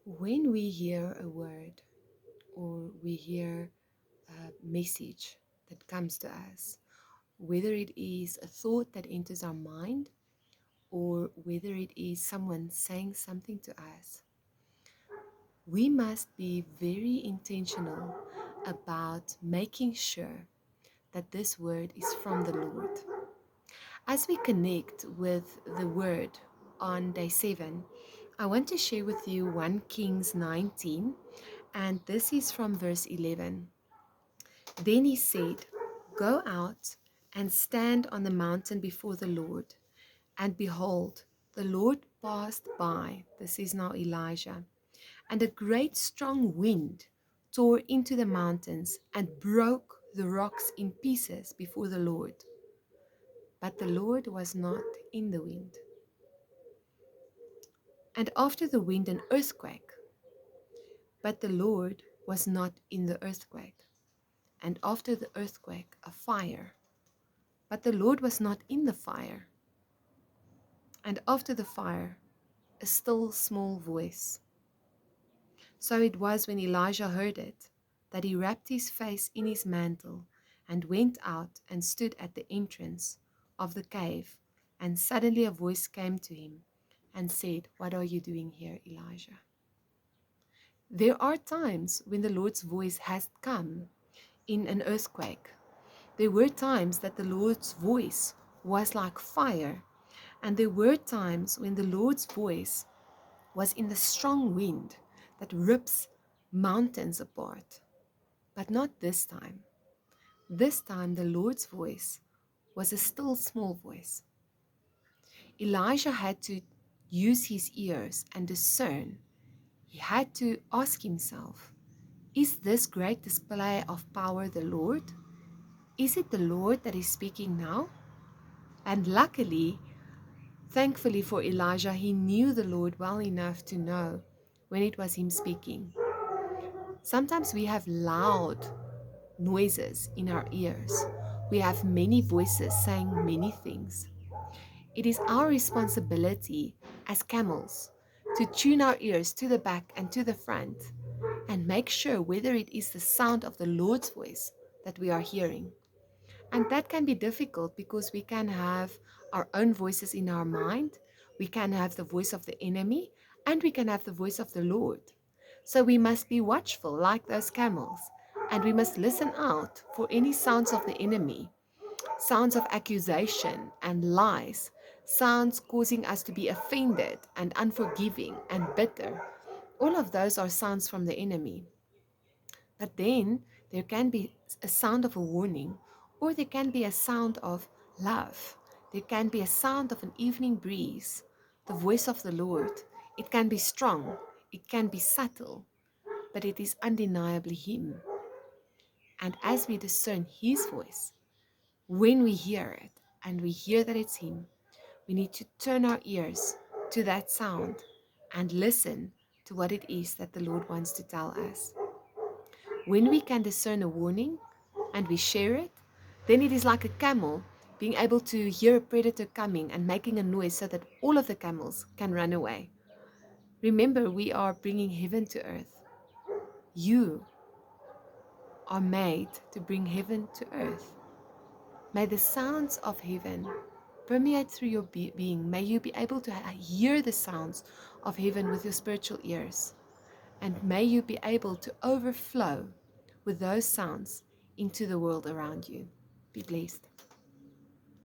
When we hear a word or we hear a message that comes to us, whether it is a thought that enters our mind or whether it is someone saying something to us, we must be very intentional about making sure that this word is from the Lord. As we connect with the word on day 7, I want to share with you 1 Kings 19, and this is from verse 11. Then he said, "Go out and stand on the mountain before the Lord." And behold, the Lord passed by. This is now Elijah. And a great strong wind tore into the mountains and broke the rocks in pieces before the Lord. But the Lord was not in the wind. And after the wind, an earthquake. But the Lord was not in the earthquake. And after the earthquake, a fire. But the Lord was not in the fire. And after the fire, a still small voice. So it was when Elijah heard it, that he wrapped his face in his mantle and went out and stood at the entrance of the cave. And suddenly a voice came to him and said, "What are you doing here, Elijah?" There are times when the Lord's voice has come in an earthquake. There were times that the Lord's voice was like fire, and there were times when the Lord's voice was in the strong wind that rips mountains apart. But not this time. This time the Lord's voice was a still small voice. Elijah had to use his ears and discern. He had to ask himself, is this great display of power the Lord? Is it the Lord that is speaking now? And luckily, thankfully for Elijah, he knew the Lord well enough to know when it was him speaking. Sometimes we have loud noises in our ears. We have many voices saying many things. It is our responsibility as camels to tune our ears to the back and to the front and make sure whether it is the sound of the Lord's voice that we are hearing. And that can be difficult because we can have our own voices in our mind, we can have the voice of the enemy, and we can have the voice of the Lord. So we must be watchful like those camels, and we must listen out for any sounds of the enemy, sounds of accusation and lies, sounds causing us to be offended and unforgiving and bitter. All of those are sounds from the enemy. But then there can be a sound of a warning, or there can be a sound of love. There can be a sound of an evening breeze, the voice of the Lord. It can be strong, it can be subtle, but it is undeniably Him. And as we discern His voice, when we hear it and we hear that it's Him, we need to turn our ears to that sound and listen to what it is that the Lord wants to tell us. When we can discern a warning and we share it, then it is like a camel being able to hear a predator coming and making a noise so that all of the camels can run away. Remember, we are bringing heaven to earth. You are made to bring heaven to earth. May the sounds of heaven permeate through your being. May you be able to hear the sounds of heaven with your spiritual ears. And may you be able to overflow with those sounds into the world around you. Be blessed.